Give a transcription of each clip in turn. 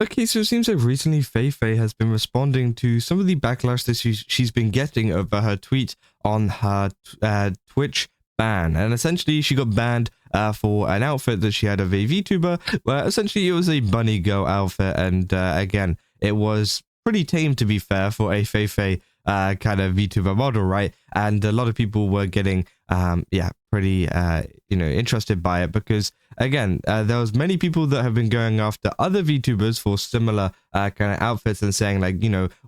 Okay, so it seems like recently FeFe has been responding to some of the backlash that she's been getting over her tweet on her Twitch ban. And essentially, she got banned for an outfit that she had of a VTuber, where essentially it was a bunny girl outfit. And again, it was pretty tame, to be fair, for a FeFe kind of VTuber model, right? And a lot of people were getting, pretty, interested by it because, again, there was many people that have been going after other VTubers for similar kind of outfits and saying, like,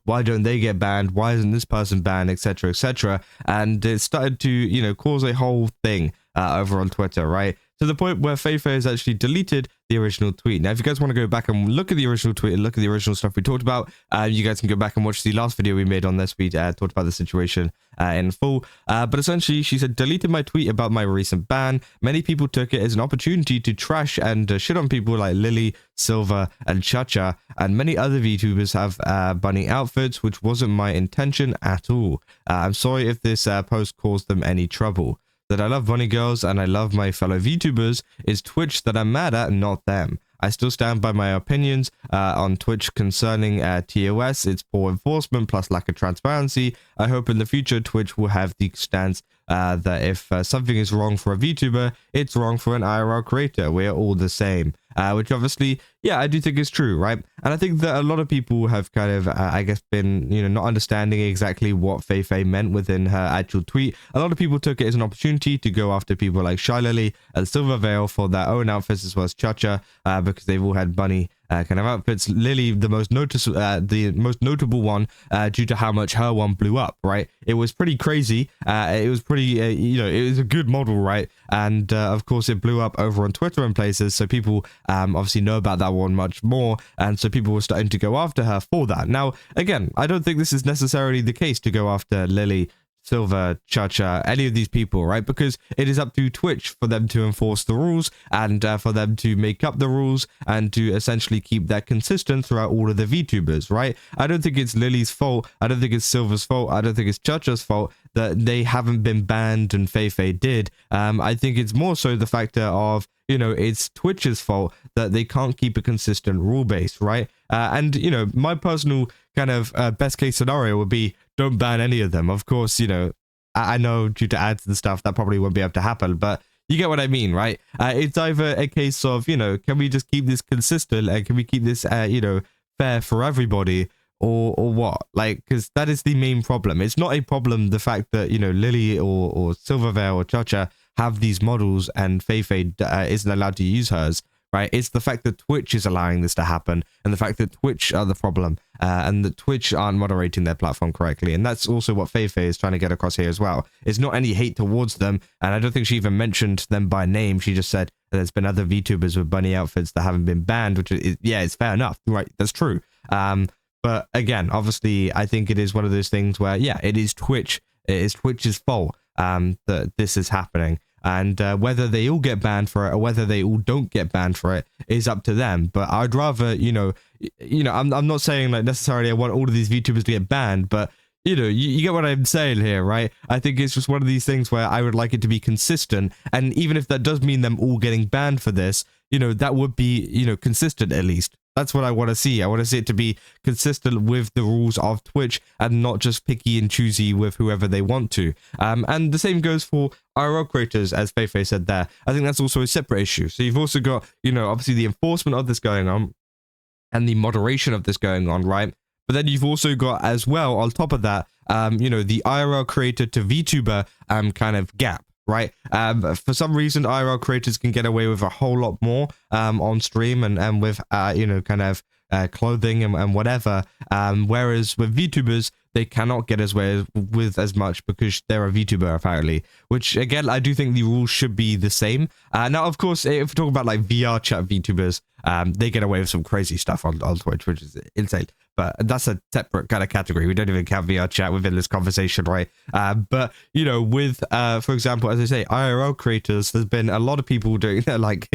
why don't they get banned? Why isn't this person banned, etc., etc. And it started to, cause a whole thing over on Twitter, right? To the point where FeFe has actually deleted the original tweet. Now, if you guys want to go back and look at the original tweet and look at the original stuff we talked about, you guys can go back and watch the last video we made on this. We talked about the situation in full. But essentially, she said, deleted my tweet about my recent ban. Many people took it as an opportunity to trash and shit on people like Lily, Silver, and ChaCha, and many other VTubers have bunny outfits, which wasn't my intention at all. I'm sorry if this post caused them any trouble. That I love bunny girls and I love my fellow VTubers is Twitch that I'm mad at, not them. I still stand by my opinions on Twitch concerning TOS, its poor enforcement plus lack of transparency. I hope in the future Twitch will have the stance that if something is wrong for a VTuber, it's wrong for an IRL creator. We're all the same. Which obviously, yeah, I do think is true, right? And I think that a lot of people have kind of, I guess, been, not understanding exactly what FeFe meant within her actual tweet. A lot of people took it as an opportunity to go after people like Shylily and Silvervale for their own outfits as well as ChaCha, because they've all had bunny kind of outfits. Lily, the most notable one, due to how much her one blew up, right? It was pretty crazy. It was pretty, it was a good model, right? And of course, it blew up over on Twitter and places, so people obviously know about that one much more, and so people were starting to go after her for that. Now, again, I don't think this is necessarily the case to go after Lily, Silver, ChaCha, any of these people, right? Because it is up to Twitch for them to enforce the rules and for them to make up the rules and to essentially keep that consistent throughout all of the VTubers, right? I don't think it's Lily's fault. I don't think it's Silver's fault. I don't think it's ChaCha's fault that they haven't been banned and FeFe did. I think it's more so the factor of, it's Twitch's fault that they can't keep a consistent rule base, right? And, my personal kind of best case scenario would be don't ban any of them. Of course, I know due to ads and stuff, that probably won't be able to happen, but you get what I mean, right? It's either a case of, can we just keep this consistent and can we keep this, fair for everybody or what? Like, because that is the main problem. It's not a problem, the fact that, Lily or Silvervale or ChaCha have these models and FeFe isn't allowed to use hers. Right, it's the fact that Twitch is allowing this to happen, and the fact that Twitch are the problem, and that Twitch aren't moderating their platform correctly, and that's also what FeFe is trying to get across here as well. It's not any hate towards them, and I don't think she even mentioned them by name. She just said there's been other VTubers with bunny outfits that haven't been banned, which is, yeah, it's fair enough, right? That's true. But again, obviously, I think it is one of those things where, yeah, it is Twitch's fault that this is happening. And whether they all get banned for it or whether they all don't get banned for it is up to them. But I'd rather, I'm not saying like necessarily I want all of these VTubers to get banned, but you get what I'm saying here, right? I think it's just one of these things where I would like it to be consistent. And even if that does mean them all getting banned for this, that would be, consistent at least. That's what I want to see. I want to see it to be consistent with the rules of Twitch and not just picky and choosy with whoever they want to. And the same goes for IRL creators, as FeFe said there. I think that's also a separate issue. So you've also got, obviously the enforcement of this going on and the moderation of this going on, right? But then you've also got as well, on top of that, the IRL creator to VTuber kind of gap. Right. For some reason, IRL creators can get away with a whole lot more on stream and with, kind of clothing and whatever. Whereas with VTubers, they cannot get away with as much because they're a VTuber, apparently. Which, again, I do think the rules should be the same. Now, of course, if we talk about like VR chat VTubers, they get away with some crazy stuff on Twitch, which is insane. But that's a separate kind of category. We don't even count VR chat within this conversation, right? But, with, for example, as I say, IRL creators, there's been a lot of people doing like,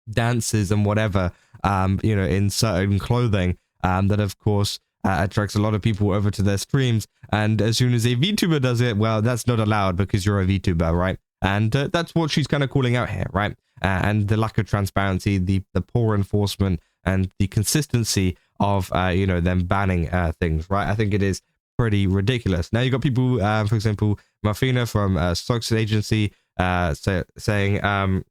dances and whatever, in certain clothing that, of course, attracts a lot of people over to their streams. And as soon as a VTuber does it, well, that's not allowed because you're a VTuber, right? And that's what she's kind of calling out here, right? And the lack of transparency, the poor enforcement, and the consistency of them banning things, right? I think it is pretty ridiculous. Now you got people, for example, Marfina from Stocks Agency saying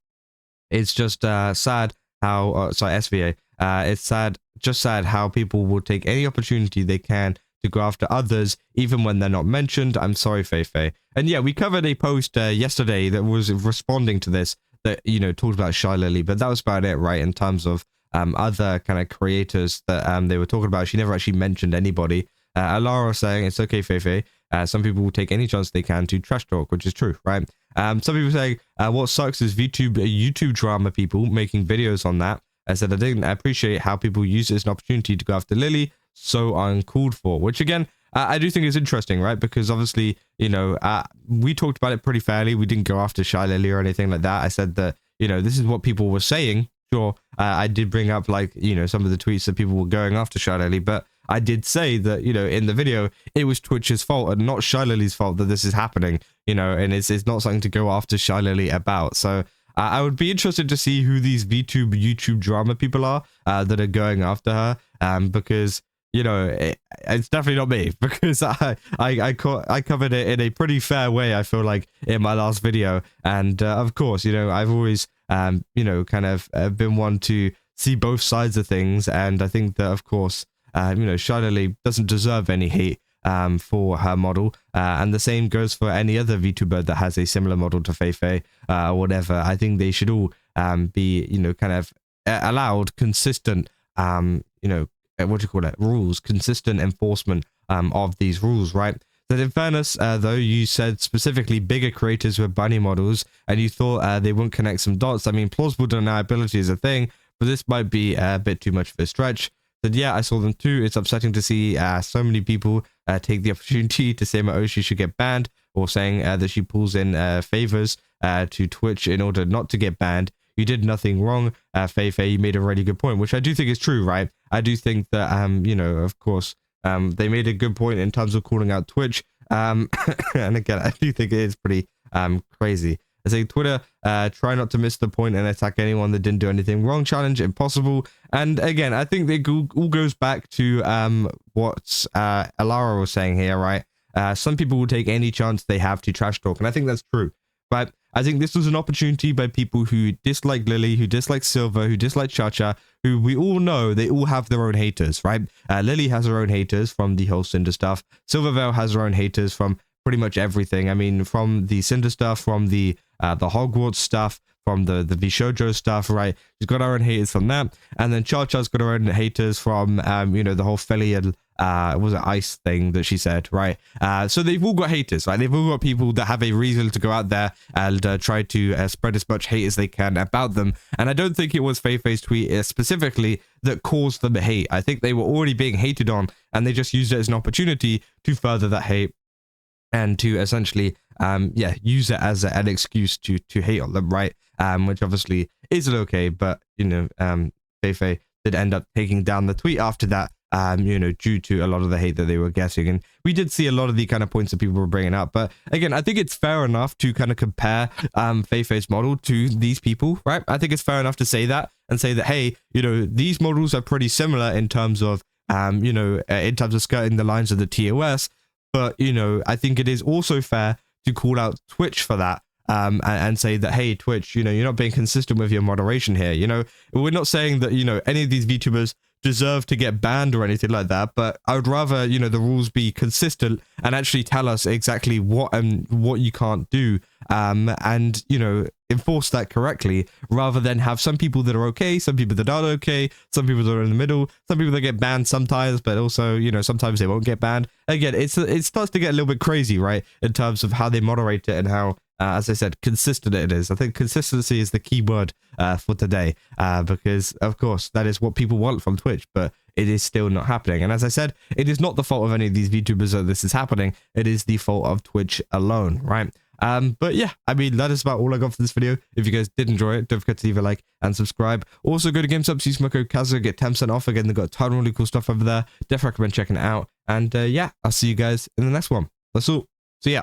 it's just sad how SVA, it's sad how people will take any opportunity they can to go after others even when they're not mentioned. I'm sorry, FeFe. And yeah, we covered a post yesterday that was responding to this, that talked about Shylily, but that was about it, right? In terms of other kind of creators that they were talking about, she never actually mentioned anybody. Alara saying it's okay, FeFe. Some people will take any chance they can to trash talk, which is true, right? Some people saying what sucks is YouTube drama people making videos on that. I said I didn't appreciate how people use it as an opportunity to go after Lily, so uncalled for. Which again, I do think is interesting, right? Because obviously, we talked about it pretty fairly. We didn't go after Shylily or anything like that. I said that this is what people were saying. Sure, I did bring up some of the tweets that people were going after Shylily, but I did say that, in the video, it was Twitch's fault and not Shylily's fault that this is happening, and it's not something to go after Shylily about. So I would be interested to see who these YouTube drama people are that are going after her, because, it's definitely not me, because I covered it in a pretty fair way, I feel like, in my last video. And of course, I've always, kind of been one to see both sides of things. And I think that, of course, Shylily doesn't deserve any hate for her model, and the same goes for any other VTuber that has a similar model to FeFe or whatever. I think they should all be kind of allowed consistent rules, consistent enforcement of these rules, right? That in fairness, though, you said specifically bigger creators with bunny models, and you thought they wouldn't connect some dots. I mean, plausible deniability is a thing, but this might be a bit too much of a stretch. But yeah, I saw them too. It's upsetting to see so many people take the opportunity to say Maoshi should get banned, or saying that she pulls in favors to Twitch in order not to get banned. You did nothing wrong, FeFe. You made a really good point, which I do think is true, right? I do think that, of course, they made a good point in terms of calling out Twitch. And again, I do think it is pretty crazy. I say Twitter, try not to miss the point and attack anyone that didn't do anything wrong. Challenge impossible. And again, I think it all goes back to what Alara was saying here, right? Some people will take any chance they have to trash talk, and I think that's true. But I think this was an opportunity by people who dislike Lily, who dislike Silver, who dislike ChaCha, who we all know they all have their own haters, right? Lily has her own haters from the whole Cinder stuff. Silvervale has her own haters from pretty much everything. I mean, from the Cinder stuff, from the Hogwarts stuff, from the VShojo stuff, right? She's got her own haters from that. And then ChaCha's got her own haters from, the whole Felian, was it ice thing that she said, right? So they've all got haters, right? They've all got people that have a reason to go out there and try to spread as much hate as they can about them. And I don't think it was FeFe's tweet specifically that caused them hate. I think they were already being hated on, and they just used it as an opportunity to further that hate and to essentially, use it as an excuse to hate on them, right? Which obviously isn't okay, but, FeFe did end up taking down the tweet after that, due to a lot of the hate that they were getting. And we did see a lot of the kind of points that people were bringing up. But again, I think it's fair enough to kind of compare FeFe's model to these people, right? I think it's fair enough to say that and say that, hey, these models are pretty similar in terms of, in terms of skirting the lines of the TOS. But, I think it is also fair to call out Twitch for that. And say that, hey, Twitch, you're not being consistent with your moderation here. We're not saying that, any of these VTubers deserve to get banned or anything like that, but I would rather, the rules be consistent and actually tell us exactly what you can't do, and, enforce that correctly, rather than have some people that are okay, some people that aren't okay, some people that are in the middle, some people that get banned sometimes, but also, sometimes they won't get banned. Again, it starts to get a little bit crazy, right, in terms of how they moderate it and how, as I said, consistent it is. I think consistency is the key word for today, because, of course, that is what people want from Twitch, but it is still not happening. And as I said, it is not the fault of any of these VTubers that this is happening. It is the fault of Twitch alone, right? But yeah, I mean, that is about all I got for this video. If you guys did enjoy it, don't forget to leave a like and subscribe. Also, go to GameStop, use my code Kazo, get 10% off. Again, they've got a ton of really cool stuff over there. Definitely recommend checking it out. And yeah, I'll see you guys in the next one. That's all. See ya.